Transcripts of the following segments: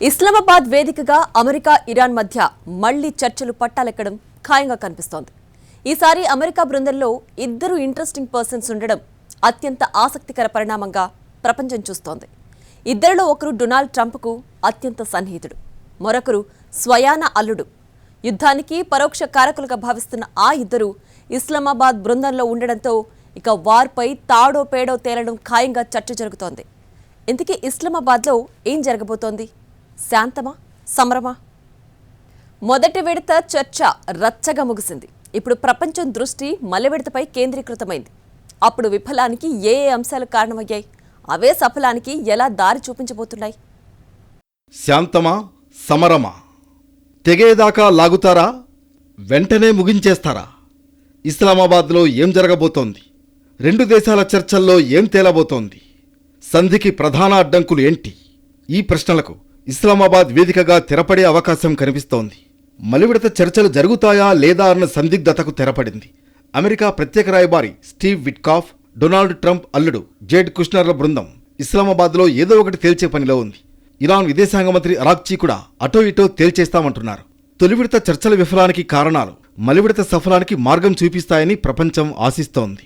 ఇస్లామాబాద్ వేదికగా America Iran మధ్య మళ్లీ చర్చలు పట్టాలెక్కడం ఖాయంగా కనిపిస్తోంది. ఈసారి అమెరికా బృందంలో ఇద్దరు ఇంట్రెస్టింగ్ పర్సన్స్ ఉండడం అత్యంత ఆసక్తికర పరిణామంగా ప్రపంచం చూస్తోంది. ఇద్దరిలో ఒకరు డొనాల్డ్ ట్రంప్కు అత్యంత సన్నిహితుడు, మరొకరు స్వయాన అల్లుడు. యుద్ధానికి పరోక్ష కారకులుగా భావిస్తున్న ఆ ఇద్దరు ఇస్లామాబాద్ బృందంలో ఉండడంతో ఇక వార్పై తాడో పేడో తేలడం ఖాయంగా చర్చ జరుగుతోంది. ఇంతకీ ఇస్లామాబాద్లో ఏం జరగబోతోంది? శాంతమా, సమరమా? మొదటి విడత చర్చ రచ్చగా ముగిసింది. ఇప్పుడు ప్రపంచం దృష్టి మలి విడతపై కేంద్రీకృతమైంది. అప్పుడు విఫలానికి ఏ అంశాలు కారణమయ్యాయి? అవే సఫలానికి ఎలా దారి చూపించబోతున్నాయి? శాంతమా, సమరమా? తెగేదాకా లాగుతారా? వెంటనే ముగించేస్తారా? ఇస్లామాబాద్లో ఏం జరగబోతోంది? రెండు దేశాల చర్చల్లో ఏం తేలబోతోంది? సంధికి ప్రధాన అడ్డంకులు ఏంటి? ఈ ప్రశ్నలకు ఇస్లామాబాద్ వేదికగా తెరపడే అవకాశం కనిపిస్తోంది. మలివిడత చర్చలు జరుగుతాయా లేదా అన్న సందిగ్ధతకు తెరపడింది. అమెరికా ప్రత్యేక రాయబారి స్టీవ్ విట్కాఫ్, డొనాల్డ్ ట్రంప్ అల్లుడు జేడ్ కుష్నర్ల బృందం ఇస్లామాబాద్లో ఏదో ఒకటి తేల్చే పనిలో ఉంది. ఇరాన్ విదేశాంగ మంత్రి అరాక్చీ కూడా అటో ఇటో తేల్చేస్తామంటున్నారు. తొలి విడత చర్చల విఫలానికి కారణాలు మలివిడత సఫలానికి మార్గం చూపిస్తాయని ప్రపంచం ఆశిస్తోంది.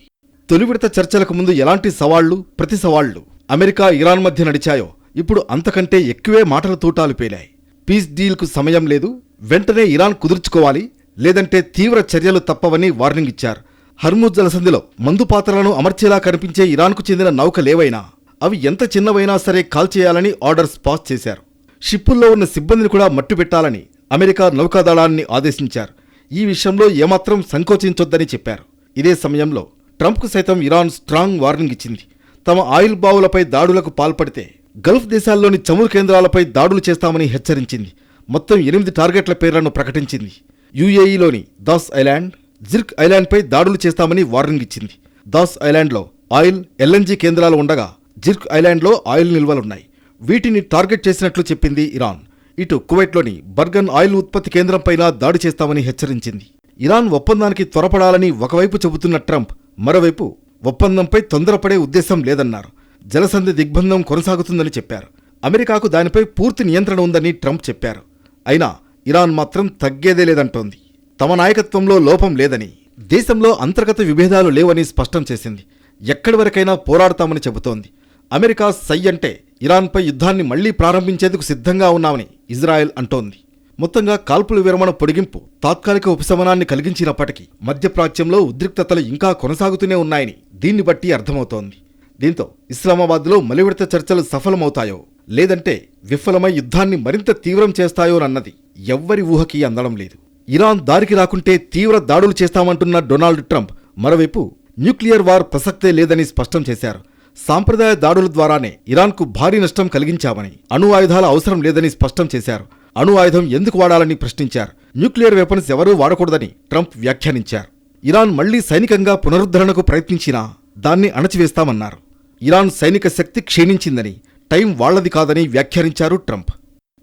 తొలి విడత చర్చలకు ముందు ఎలాంటి సవాళ్లు, ప్రతి సవాళ్లు అమెరికా ఇరాన్ మధ్య నడిచాయో ఇప్పుడు అంతకంటే ఎక్కువే మాటల తూటాలు పేలాయి. పీస్ డీల్కు సమయం లేదు, వెంటనే ఇరాన్ కుదుర్చుకోవాలి, లేదంటే తీవ్ర చర్యలు తప్పవని వార్నింగ్ ఇచ్చారు. హర్ముజ్ జలసంధిలో మందుపాత్రలను అమర్చేలా కనిపించే ఇరాన్కు చెందిన నౌకలేవైనా అవి ఎంత చిన్నవైనా సరే కాల్చేయాలని ఆర్డర్స్ పాస్ చేశారు. షిప్పుల్లో ఉన్న సిబ్బందిని కూడా మట్టుపెట్టాలని అమెరికా నౌకాదళాన్ని ఆదేశించారు. ఈ విషయంలో ఏమాత్రం సంకోచించొద్దని చెప్పారు. ఇదే సమయంలో ట్రంప్కు సైతం ఇరాన్ స్ట్రాంగ్ వార్నింగ్ ఇచ్చింది. తమ ఆయిల్ బావులపై దాడులకు పాల్పడితే గల్ఫ్ దేశాల్లోని చమురు కేంద్రాలపై దాడులు చేస్తామని హెచ్చరించింది. మొత్తం 8 టార్గెట్ల పేర్లను ప్రకటించింది. యుఏఈలోని దాస్ ఐలాండ్, జిర్క్ ఐలాండ్పై దాడులు చేస్తామని వార్నింగ్ ఇచ్చింది. దాస్ ఐలాండ్లో ఆయిల్, ఎల్ఎన్జీ కేంద్రాలు ఉండగా జిర్క్ ఐలాండ్లో ఆయిల్ నిల్వలున్నాయి. వీటిని టార్గెట్ చేసినట్లు చెప్పింది ఇరాన్. ఇటు కువైట్లోని బర్గన్ ఆయిల్ ఉత్పత్తి కేంద్రంపైన దాడి చేస్తామని హెచ్చరించింది. ఇరాన్ ఒప్పందానికి త్వరపడాలని ఒకవైపు చెబుతున్న ట్రంప్ మరోవైపు ఒప్పందంపై తొందరపడే ఉద్దేశం లేదన్నారు. జలసంధి దిగ్బంధం కొనసాగుతుందని చెప్పారు. అమెరికాకు దానిపై పూర్తి నియంత్రణ ఉందని ట్రంప్ చెప్పారు. అయినా ఇరాన్ మాత్రం తగ్గేదే లేదంటోంది. తమ నాయకత్వంలో లోపం లేదని, దేశంలో అంతర్గత విభేదాలు లేవని స్పష్టం చేసింది. ఎక్కడి వరకైనా పోరాడతామని చెబుతోంది. అమెరికా సై అంటే ఇరాన్పై యుద్ధాన్ని మళ్లీ ప్రారంభించేందుకు సిద్ధంగా ఉన్నామని ఇజ్రాయెల్ అంటోంది. మొత్తంగా కాల్పుల విరమణ పొడిగింపు తాత్కాలిక ఉపశమనాన్ని కలిగించినప్పటికీ మధ్యప్రాచ్యంలో ఉద్రిక్తతలు ఇంకా కొనసాగుతూనే ఉన్నాయని దీన్ని బట్టి అర్థమవుతోంది. దీంతో ఇస్లామాబాద్లో మలివిడత చర్చలు సఫలమవుతాయో లేదంటే విఫలమై యుద్ధాన్ని మరింత తీవ్రం చేస్తాయోనన్నది ఎవ్వరి ఊహకి అందడం లేదు. ఇరాన్ దారికి రాకుంటే తీవ్ర దాడులు చేస్తామంటున్న డొనాల్డ్ ట్రంప్ మరోవైపు న్యూక్లియర్ వార్ ప్రసక్తే లేదని స్పష్టం చేశారు. సాంప్రదాయ దాడుల ద్వారానే ఇరాన్కు భారీ నష్టం కలిగించామని, అణు ఆయుధాల అవసరం లేదని స్పష్టం చేశారు. అణు ఆయుధం ఎందుకు వాడాలని ప్రశ్నించారు. న్యూక్లియర్ వెపన్స్ ఎవరూ వాడకూడదని ట్రంప్ వ్యాఖ్యానించారు. ఇరాన్ మళ్లీ సైనికంగా పునరుద్ధరణకు ప్రయత్నించినా దాన్ని అణచివేస్తామన్నారు. ఇరాన్ సైనిక శక్తి క్షీణించిందని, టైం వాళ్లది కాదని వ్యాఖ్యానించారు ట్రంప్.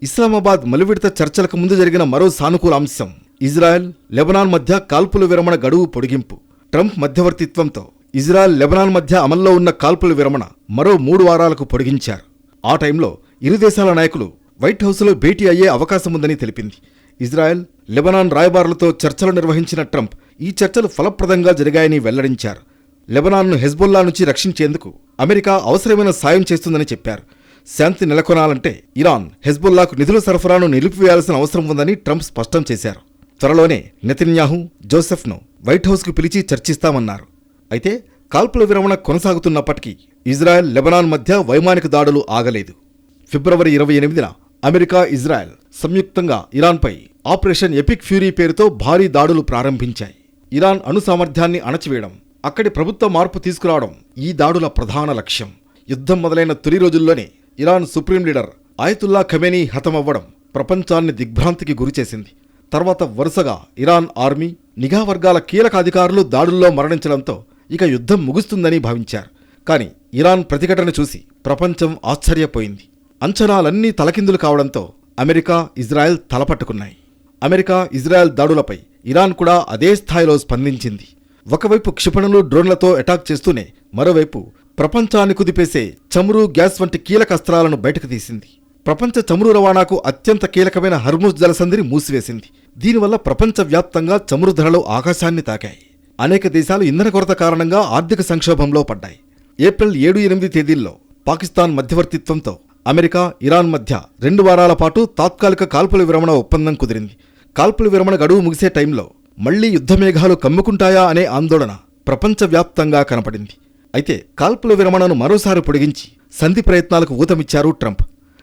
ఇస్లామాబాద్ మలివిడత చర్చలకు ముందు జరిగిన మరో సానుకూల అంశం ఇజ్రాయెల్, లెబనాన్ మధ్య కాల్పుల విరమణ గడువు పొడిగింపు. ట్రంప్ మధ్యవర్తిత్వంతో ఇజ్రాయెల్, లెబనాన్ మధ్య అమల్లో ఉన్న కాల్పుల విరమణ మరో 3 వారాలకు పొడిగించారు. ఆ టైంలో ఇరు దేశాల నాయకులు వైట్ హౌస్లో భేటీ అయ్యే అవకాశముందని తెలిపింది. ఇజ్రాయెల్, లెబనాన్ రాయబారులతో చర్చలు నిర్వహించిన ట్రంప్ ఈ చర్చలు ఫలప్రదంగా జరిగాయని వెల్లడించారు. లెబనాన్ను హెజ్బొల్లా నుంచి రక్షించేందుకు అమెరికా అవసరమైన సాయం చేస్తుందని చెప్పారు. శాంతి నెలకొనాలంటే ఇరాన్ హెజ్బొల్లాకు నిధుల సరఫరాను నిలిపివేయాల్సిన అవసరం ఉందని ట్రంప్ స్పష్టం చేశారు. త్వరలోనే నెతన్యాహు, జోసెఫ్ను వైట్ హౌస్కు పిలిచి చర్చిస్తామన్నారు. అయితే కాల్పుల విరమణ కొనసాగుతున్నప్పటికీ ఇజ్రాయెల్, లెబనాన్ మధ్య వైమానిక దాడులు ఆగలేదు. ఫిబ్రవరి 28న అమెరికా, ఇజ్రాయెల్ సంయుక్తంగా ఇరాన్పై ఆపరేషన్ ఎపిక్ ఫ్యూరీ పేరుతో భారీ దాడులు ప్రారంభించాయి. ఇరాన్ అణు సామర్థ్యాన్ని అణచివేయడం, అక్కడి ప్రభుత్వ మార్పు తీసుకురావడం ఈ దాడుల ప్రధాన లక్ష్యం. యుద్ధం మొదలైన తొలి రోజుల్లోనే Iran supreme leader Ayatollah Khamenei హతమవ్వడం ప్రపంచాన్ని దిగ్భ్రాంతికి గురిచేసింది. తర్వాత వరుసగా ఇరాన్ ఆర్మీ, నిఘా వర్గాల కీలక అధికారులు దాడుల్లో మరణించడంతో ఇక యుద్ధం ముగుస్తుందని భావించారు. కానీ ఇరాన్ ప్రతిఘటన చూసి ప్రపంచం ఆశ్చర్యపోయింది. అంచనాలన్నీ తలకిందులు కావడంతో అమెరికా, ఇజ్రాయెల్ తలపట్టుకున్నాయి. అమెరికా, ఇజ్రాయెల్ దాడులపై ఇరాన్ కూడా అదే స్థాయిలో స్పందించింది. ఒకవైపు క్షిపణులు, డ్రోన్లతో అటాక్ చేస్తూనే మరోవైపు ప్రపంచాన్ని కుదిపేసే చమురు, గ్యాస్ వంటి కీలక అస్త్రాలను బయటకు తీసింది. ప్రపంచ చమురు రవాణాకు అత్యంత కీలకమైన హర్ముజ్ జలసంధిని మూసివేసింది. దీనివల్ల ప్రపంచవ్యాప్తంగా చమురు ధరలు ఆకాశాన్ని తాకాయి. అనేక దేశాలు ఇంధన కొరత కారణంగా ఆర్థిక సంక్షోభంలో పడ్డాయి. ఏప్రిల్ 7-8 తేదీల్లో పాకిస్తాన్ మధ్యవర్తిత్వంతో అమెరికా, ఇరాన్ మధ్య 2 వారాల పాటు తాత్కాలిక కాల్పుల విరమణ ఒప్పందం కుదిరింది. కాల్పుల విరమణ గడువు ముగిసే టైంలో మళ్లీ యుద్ధమేఘాలు కమ్ముకుంటాయా అనే ఆందోళన ప్రపంచవ్యాప్తంగా కనపడింది. అయితే కాల్పుల విరమణను మరోసారి పొడిగించి సంధి ప్రయత్నాలకు ఊతమిచ్చారు ట్రంప్.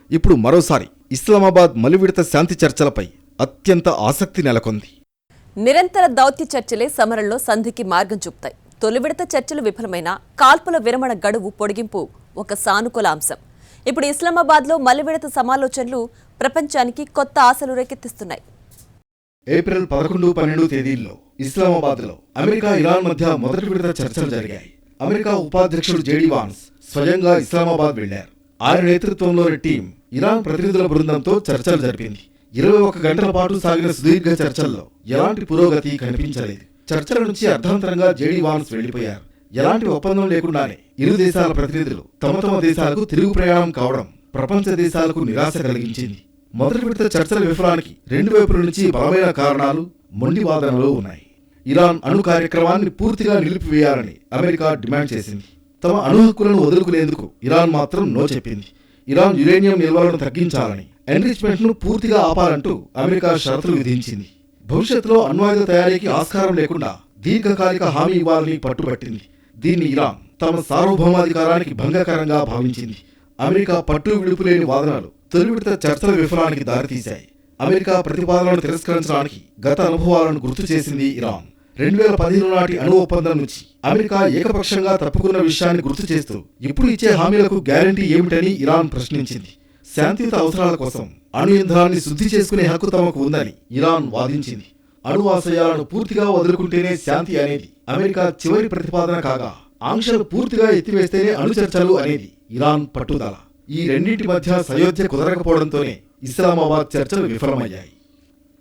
ఇప్పుడు మరోసారి ఇస్లామాబాద్ మలివిడత శాంతి చర్చలపై అత్యంత ఆసక్తి నెలకొంది. నిరంతర దౌత్య చర్చలే సమరంలో సంధికి మార్గం చూపుతాయి. తొలి విడత చర్చలు విఫలమైన కాల్పుల విరమణ గడువు పొడిగింపు ఒక సానుకూల అంశం. ఇప్పుడు ఇస్లామాబాద్లో మలివిడత సమాలోచనలు ప్రపంచానికి కొత్త ఆశలు రేకెత్తిస్తున్నాయి. ఏప్రిల్ 11-12 తేదీల్లో ఇస్లామాబాద్లో అమెరికా, ఇరాన్ మధ్య మొదటి విడత చర్చలు జరిగాయి. అమెరికా ఉపాధ్యక్షుడు జేడీ వాన్స్ స్వయంగా ఇస్లామాబాద్ వెళ్లారు. ఆయన నేతృత్వంలోని టీం ఇరాన్ ప్రతినిధుల బృందంతో చర్చలు జరిపింది. 21 గంటల పాటు సాగిన సుదీర్ఘ చర్చల్లో ఎలాంటి పురోగతి కనిపించలేదు. చర్చల నుంచి అర్ధాంతరంగా జేడీ వాన్స్ వెళ్లిపోయారు. ఎలాంటి ఒప్పందం లేకుండానే ఇరు దేశాల ప్రతినిధులు తమ దేశాలకు తిరుగు ప్రయాణం కావడం ప్రపంచ దేశాలకు నిరాశ కలిగించింది. మొదటి విడత చర్చల విఫలానికి 2 వైపుల నుంచి బలమైన కారణాలు, మొండి వాదనలు ఉన్నాయి. ఇరాన్ అణు కార్యక్రమాన్ని పూర్తిగా నిలిపివేయాలని అమెరికా డిమాండ్ చేసింది. తమ అణు హక్కులను వదులుకునేందుకు ఇరాన్ మాత్రం నో చెప్పింది. ఇరాన్ యురేనియం నిల్వలను తగ్గించాలని, ఎన్రిచ్మెంట్ ను పూర్తిగా ఆపాలంటూ అమెరికా షరతులు విధించింది. భవిష్యత్తులో అణ్వాయుధ తయారీకి ఆస్కారం లేకుండా దీర్ఘకాలిక హామీ ఇవ్వాలని పట్టుబట్టింది. దీన్ని ఇరాన్ తమ సార్వభౌమాధికారానికి భంగకరంగా భావించింది. అమెరికా పట్టు విడుపులేని వాదనలు తొలి విడత చర్చల విఫలానికి దారితీశాయి. అమెరికా ప్రతిపాదనను తిరస్కరించడానికి గత అనుభవాలను గుర్తు చేసింది ఇరాన్. 2015 నాటి అణు ఒప్పందం నుంచి అమెరికా ఏకపక్షంగా తప్పుకున్న విషయాన్ని గుర్తు చేస్తూ ఇప్పుడు ఇచ్చే హామీలకు గ్యారంటీ ఏమిటని ఇరాన్ ప్రశ్నించింది. శాంతియుత అవసరాల కోసం అణు ఇంధనాన్ని శుద్ధి చేసుకునే హక్కు తమకు ఉందని ఇరాన్ వాదించింది. అణు ఆశయాలను పూర్తిగా వదులుకుంటేనే శాంతి అనేది అమెరికా చివరి ప్రతిపాదన కాగా, ఆంక్షలు పూర్తిగా ఎత్తివేస్తేనే అణు చర్చలు అనేది ఇరాన్ పట్టుదల. ఈ రెండింటి మధ్య సయోధ్య కుదరకపోవడంతోనే ఇస్లామాబాద్ చర్చలు విఫలమయ్యాయి.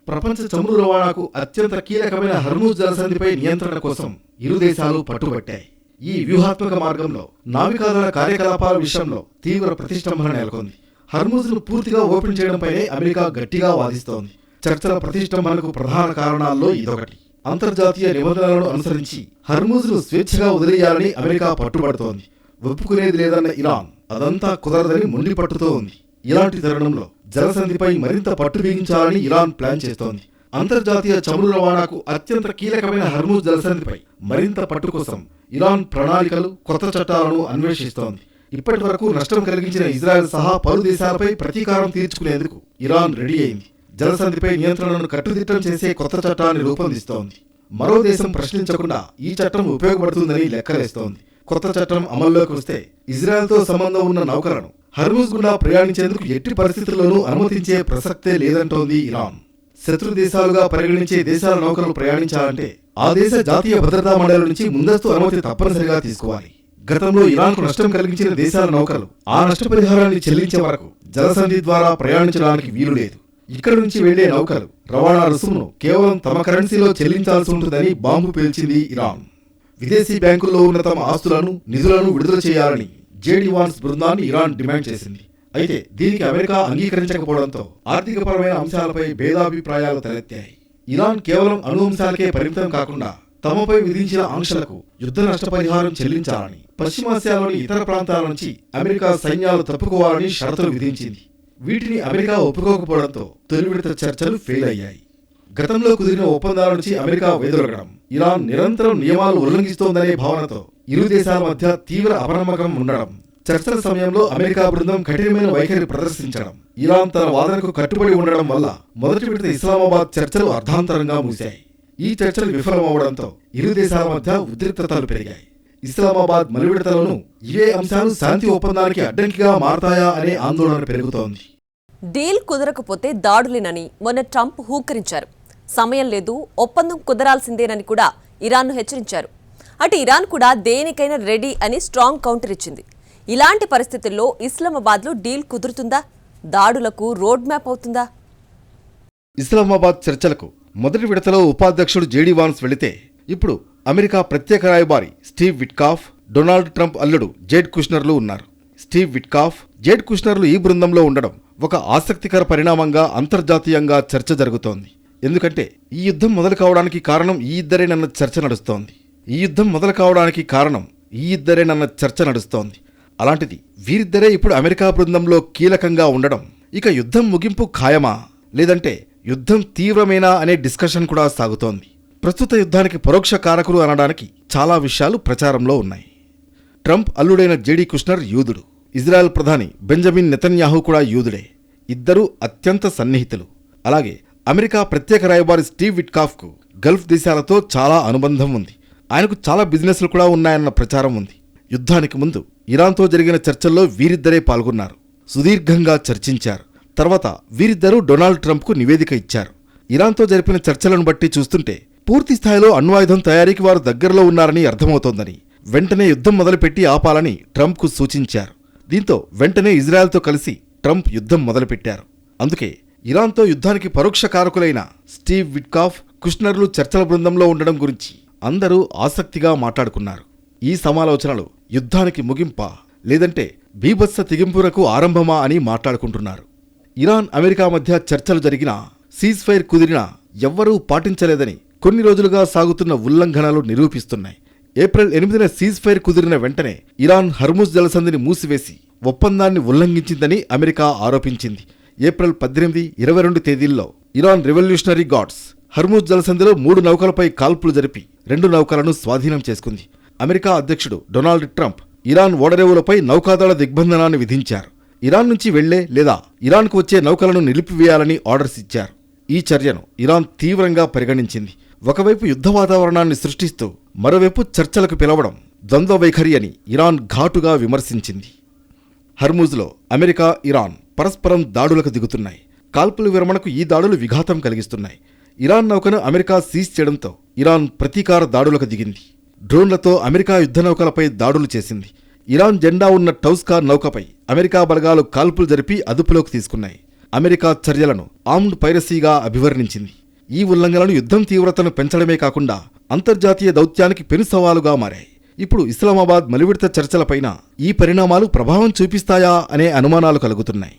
ప్రపంచ చమురు రవాణాకు అత్యంత కీలకమైన హర్ముజ్ జలసంధిపై నియంత్రణ కోసం ఇరు దేశాలు పట్టుబట్టాయి. ఈ వ్యూహాత్మక మార్గంలో నావికాదళ కార్యకలాపాల విషయంలో తీవ్ర ప్రతిష్టంభన నెలకొంది. హర్ముజ్ను పూర్తిగా ఓపెన్ చేయడంపైనే అమెరికా గట్టిగా వాదిస్తోంది. చర్చల ప్రతిష్టంభనకు ప్రధాన కారణాల్లో ఇదొకటి. అంతర్జాతీయ నిబంధనలను అనుసరించి హర్ముజ్ను స్వేచ్ఛగా వదిలేయాలని అమెరికా పట్టుబడుతోంది. ఒప్పుకునేది లేదన్న ఇరాన్ అదంతా కుదరదని మొండి పట్టుతో ఉంది. ఇలాంటి తరుణంలో జలసంధిపై మరింత పట్టు బిగించాలని ఇరాన్ ప్లాన్ చేస్తోంది. అంతర్జాతీయ చమురు రవాణాకు అత్యంత కీలకమైన హర్ముజ్ జలసంధిపై మరింత పట్టు కోసం ఇరాన్ ప్రణాళికలు, కొత్త చట్టాలను అన్వేషిస్తోంది. ఇప్పటి వరకు నష్టం కలిగించిన ఇజ్రాయెల్ సహా పలు దేశాలపై ప్రతీకారం తీర్చుకునేందుకు ఇరాన్ రెడీ అయింది. జలసంధిపై నియంత్రణను కట్టుదిట్టం చేసే కొత్త చట్టాన్ని రూపొందిస్తోంది. మరో దేశం ప్రశ్నించకుండా ఈ చట్టం ఉపయోగపడుతుందని లెక్కలేస్తోంది. కొత్త చట్టం అమల్లోకి వస్తే ఇజ్రాయెల్తో సంబంధం ఉన్న నౌకలను హర్ముజ్ గుండా ప్రయాణించేందుకు ఎట్టి పరిస్థితుల్లోనూ అనుమతించే ప్రసక్తే లేదంటోంది ఇరాన్. శత్రు దేశాలుగా పరిగణించే దేశాల నౌకలు ప్రయాణించాలంటే ఆ దేశ జాతీయ భద్రతా మండలి నుంచి ముందస్తు అనుమతి తప్పనిసరిగా తీసుకోవాలి. గతంలో ఇరాన్కు నష్టం కలిగించిన దేశాల నౌకలు ఆ నష్టపరిహారాన్ని చెల్లించే వరకు జలసంధి ద్వారా ప్రయాణించడానికి వీలు లేదు. ఇక్కడి నుంచి వెళ్లే నౌకలు రవాణా రుసుమును కేవలం తమ కరెన్సీలో చెల్లించాల్సి ఉంటుందని బాంబు పేల్చింది ఇరాన్. విదేశీ బ్యాంకుల్లో ఉన్న తమ ఆస్తులను, నిధులను విడుదల చేయాలని జేడీ వాన్స్ బృందాన్ని ఇరాన్ డిమాండ్ చేసింది. అయితే దీనికి అమెరికా అంగీకరించకపోవడంతో ఆర్థికపరమైన అంశాలపై భేదాభిప్రాయాలు తలెత్తాయి. ఇరాన్ కేవలం అణు అంశాలకే పరిమితం కాకుండా తమపై విధించిన ఆంక్షలకు యుద్ధ నష్టపరిహారం చెల్లించాలని, పశ్చిమాసియాలోని ఇతర ప్రాంతాల నుంచి అమెరికా సైన్యాలు తప్పుకోవాలని షరతులు విధించింది. వీటిని అమెరికా ఒప్పుకోకపోవడంతో తొలి విడత చర్చలు ఫెయిల్ అయ్యాయి. గతంలో కుదిరిన ఒప్పందాల నుంచి అమెరికా వైదొలగడం, ఇరాన్ నిరంతరం నియమాలు ఉల్లంఘిస్తోందనే భావనతో ఇరు దేశాల మధ్య తీవ్ర అపనమ్మకం ఉండడం, చర్చల సమయంలో అమెరికా బృందం కఠినమైన వైఖరి ప్రదర్శించడం, ఇరాన్ తన వాదనకు కట్టుబడి ఉండడం వల్ల మొదటి విడత ఇస్లామాబాద్ చర్చలు అర్ధాంతరంగా ముగిశాయి. ఈ చర్చలు విఫలమవడంతో ఇరు దేశాల మధ్య ఉద్రిక్తతలు పెరిగాయి. ఇస్లామాబాద్ మలివిడతలోనూ ఇవే అంశాలు శాంతి ఒప్పందానికి అడ్డంకిగా మారతాయా అనే ఆందోళన పెరుగుతోంది. డీల్ కుదరకపోతే దాడులేనని మొన్న ట్రంప్ హూకరించారు. సమయం లేదు, ఒప్పందం కుదరాల్సిందేనని కూడా ఇరాన్ను హెచ్చరించారు. అటు ఇరాన్ కూడా దేనికైనా రెడీ అని స్ట్రాంగ్ కౌంటర్ ఇచ్చింది. ఇలాంటి పరిస్థితుల్లో ఇస్లామాబాద్లో డీల్ కుదురుతుందా? దాడులకు రోడ్ మ్యాప్ అవుతుందా? ఇస్లామాబాద్ చర్చలకు మొదటి విడతలో ఉపాధ్యక్షుడు జేడీ వాన్స్ వెళితే ఇప్పుడు అమెరికా ప్రత్యేక రాయబారి స్టీవ్ విట్కాఫ్, డొనాల్డ్ ట్రంప్ అల్లుడు జేడ్ కుష్నర్లు ఉన్నారు. స్టీవ్ విట్కాఫ్, జేడ్ కుష్నర్లు ఈ బృందంలో ఉండడం ఒక ఆసక్తికర పరిణామంగా అంతర్జాతీయంగా చర్చ జరుగుతోంది. ఎందుకంటే ఈ యుద్ధం మొదలు కావడానికి కారణం ఈ ఇద్దరేనన్న చర్చ నడుస్తోంది. అలాంటిది వీరిద్దరే ఇప్పుడు అమెరికా బృందంలో కీలకంగా ఉండడం, ఇక యుద్ధం ముగింపు ఖాయమా లేదంటే యుద్ధం తీవ్రమేనా అనే డిస్కషన్ కూడా సాగుతోంది. ప్రస్తుత యుద్ధానికి పరోక్ష కారకులు అనడానికి చాలా విషయాలు ప్రచారంలో ఉన్నాయి. ట్రంప్ అల్లుడైన జేడీ కుష్నర్ యూదుడు, ఇజ్రాయెల్ ప్రధాని బెంజమిన్ నెతన్యాహు కూడా యూదుడే. ఇద్దరూ అత్యంత సన్నిహితులు. అలాగే అమెరికా ప్రత్యేక రాయబారి స్టీవ్ విట్కాఫ్కు గల్ఫ్ దేశాలతో చాలా అనుబంధం ఉంది. ఆయనకు చాలా బిజినెస్లు కూడా ఉన్నాయన్న ప్రచారం ఉంది. యుద్ధానికి ముందు ఇరాన్తో జరిగిన చర్చల్లో వీరిద్దరే పాల్గొన్నారు, సుదీర్ఘంగా చర్చించారు. తర్వాత వీరిద్దరూ డొనాల్డ్ ట్రంప్కు నివేదిక ఇచ్చారు. ఇరాన్తో జరిపిన చర్చలను బట్టి చూస్తుంటే పూర్తి స్థాయిలో అణ్వాయుధం తయారీకి వారు దగ్గరలో ఉన్నారని అర్థమవుతోందని, వెంటనే యుద్ధం మొదలుపెట్టి ఆపాలని ట్రంప్కు సూచించారు. దీంతో వెంటనే ఇజ్రాయెల్తో కలిసి ట్రంప్ యుద్ధం మొదలుపెట్టారు. అందుకే ఇరాన్తో యుద్ధానికి పరోక్ష కారకులైన స్టీవ్ విట్కాఫ్, కుష్నర్లు చర్చల బృందంలో ఉండడం గురించి అందరూ ఆసక్తిగా మాట్లాడుకున్నారు. ఈ సమాలోచనలు యుద్ధానికి ముగింపా లేదంటే బీభత్స తెగింపునకు ఆరంభమా అని మాట్లాడుకుంటున్నారు. ఇరాన్ అమెరికా మధ్య చర్చలు జరిగినా, సీజ్ ఫైర్ కుదిరినా ఎవ్వరూ పాటించలేదని కొన్ని రోజులుగా సాగుతున్న ఉల్లంఘనలు నిరూపిస్తున్నాయి. ఏప్రిల్ 8న సీజ్ ఫైర్ కుదిరిన వెంటనే ఇరాన్ హర్ముజ్ జలసంధిని మూసివేసి ఒప్పందాన్ని ఉల్లంఘించిందని అమెరికా ఆరోపించింది. ఏప్రిల్ 18, 22 తేదీల్లో ఇరాన్ రెవల్యూషనరీ గార్డ్స్ హర్ముజ్ జలసంధిలో 3 నౌకలపై కాల్పులు జరిపి 2 నౌకలను స్వాధీనం చేసుకుంది. అమెరికా అధ్యక్షుడు డొనాల్డ్ ట్రంప్ ఇరాన్ ఓడరేవులపై నౌకాదళ దిగ్బంధనాన్ని విధించారు. ఇరాన్ నుంచి వెళ్లే లేదా ఇరాన్కు వచ్చే నౌకలను నిలిపివేయాలని ఆర్డర్స్ ఇచ్చారు. ఈ చర్యను ఇరాన్ తీవ్రంగా పరిగణించింది. ఒకవైపు యుద్ధ వాతావరణాన్ని సృష్టిస్తూ మరోవైపు చర్చలకు పిలవడం ద్వంద్వ వైఖరి అని ఇరాన్ ఘాటుగా విమర్శించింది. హర్ముజ్లో అమెరికా, ఇరాన్ పరస్పరం దాడులకు దిగుతున్నాయి. కాల్పుల విరమణకు ఈ దాడులు విఘాతం కలిగిస్తున్నాయి. ఇరాన్ నౌకను అమెరికా సీజ్ చేయడంతో ఇరాన్ ప్రతీకార దాడులకు దిగింది. డ్రోన్లతో అమెరికా యుద్ధ నౌకలపై దాడులు చేసింది. ఇరాన్ జెండా ఉన్న టౌస్కార్ నౌకపై అమెరికా బలగాలు కాల్పులు జరిపి అదుపులోకి తీసుకున్నాయి. అమెరికా చర్యలను ఆర్మ్డ్ పైరసీగా అభివర్ణించింది. ఈ ఉల్లంఘనలు యుద్ధం తీవ్రతను పెంచడమే కాకుండా అంతర్జాతీయ దౌత్యానికి పెను సవాలుగా మారాయి. ఇప్పుడు ఇస్లామాబాద్ మలివిడత చర్చలపైన ఈ పరిణామాలు ప్రభావం చూపిస్తాయా అనే అనుమానాలు కలుగుతున్నాయి.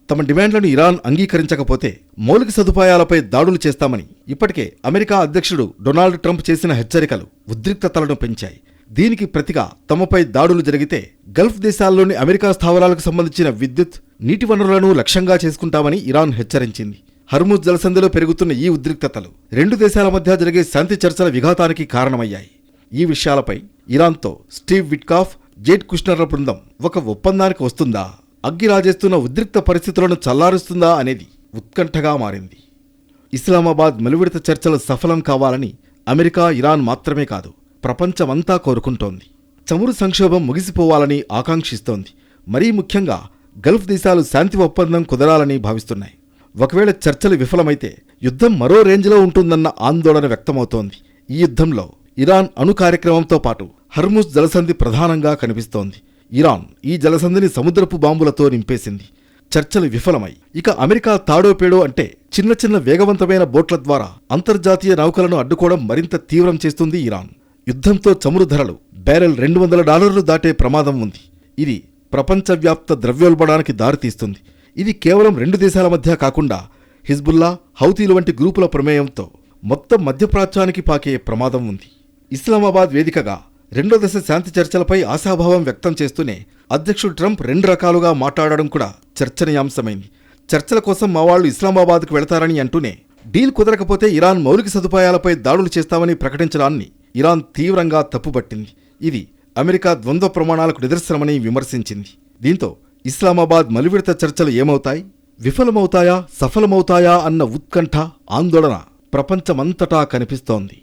తమ డిమాండ్లను ఇరాన్ అంగీకరించకపోతే మౌలిక సదుపాయాలపై దాడులు చేస్తామని ఇప్పటికే అమెరికా అధ్యక్షుడు డొనాల్డ్ ట్రంప్ చేసిన హెచ్చరికలు ఉద్రిక్తతలను పెంచాయి. దీనికి ప్రతిగా తమపై దాడులు జరిగితే గల్ఫ్ దేశాల్లోని అమెరికా స్థావరాలకు సంబంధించిన విద్యుత్, నీటి వనరులను లక్ష్యంగా చేసుకుంటామని ఇరాన్ హెచ్చరించింది. హర్ముజ్ జలసంధిలో పెరుగుతున్న ఈ ఉద్రిక్తతలు 2 దేశాల మధ్య జరిగే శాంతి చర్చల విఘాతానికి కారణమయ్యాయి. ఈ విషయాలపై ఇరాన్తో స్టీవ్ విట్కాఫ్, జేడ్ కుష్నర్ల బృందం ఒక ఒప్పందానికి వస్తుందా, అగ్గి రాజేస్తున్న ఉద్రిక్త పరిస్థితులను చల్లారుస్తుందా అనేది ఉత్కంఠగా మారింది. ఇస్లామాబాద్ మలివిడత చర్చలు సఫలం కావాలని అమెరికా, ఇరాన్ మాత్రమే కాదు, ప్రపంచమంతా కోరుకుంటోంది. చమురు సంక్షోభం ముగిసిపోవాలని ఆకాంక్షిస్తోంది. మరీ ముఖ్యంగా గల్ఫ్ దేశాలు శాంతి ఒప్పందం కుదరాలని భావిస్తున్నాయి. ఒకవేళ చర్చలు విఫలమైతే యుద్ధం మరో రేంజ్లో ఉంటుందన్న ఆందోళన వ్యక్తమవుతోంది. ఈ యుద్ధంలో ఇరాన్ అణు కార్యక్రమంతో పాటు హర్ముజ్ జలసంధి ప్రధానంగా కనిపిస్తోంది. ఇరాన్ ఈ జలసంధిని సముద్రపు బాంబులతో నింపేసింది. చర్చలు విఫలమై ఇక అమెరికా తాడోపేడో అంటే చిన్న చిన్న వేగవంతమైన బోట్ల ద్వారా అంతర్జాతీయ నౌకలను అడ్డుకోవడం మరింత తీవ్రం చేస్తుంది ఇరాన్. యుద్ధంతో చమురు ధరలు బ్యారెల్ $200 దాటే ప్రమాదం ఉంది. ఇది ప్రపంచవ్యాప్త ద్రవ్యోల్బణానికి దారితీస్తుంది. ఇది కేవలం 2 దేశాల మధ్య కాకుండా హిజ్బుల్లా, హౌతీలు వంటి గ్రూపుల ప్రమేయంతో మొత్తం మధ్యప్రాచ్యానికి పాకే ప్రమాదం ఉంది. ఇస్లామాబాద్ వేదికగా 2వ దశ శాంతి చర్చలపై ఆశాభావం వ్యక్తం చేస్తూనే అధ్యక్షుడు ట్రంప్ 2 రకాలుగా మాట్లాడడం కూడా చర్చనీయాంశమైంది. చర్చల కోసం మా వాళ్లు ఇస్లామాబాద్కు వెళతారని అంటూనే డీల్ కుదరకపోతే ఇరాన్ మౌలిక సదుపాయాలపై దాడులు చేస్తామని ప్రకటించడాన్ని ఇరాన్ తీవ్రంగా తప్పుపట్టింది. ఇది అమెరికా ద్వంద్వ ప్రమాణాలకు నిదర్శనమని విమర్శించింది. దీంతో ఇస్లామాబాద్ మలివిడత చర్చలు ఏమవుతాయి, విఫలమవుతాయా, సఫలమవుతాయా అన్న ఉత్కంఠ, ఆందోళన ప్రపంచమంతటా కనిపిస్తోంది.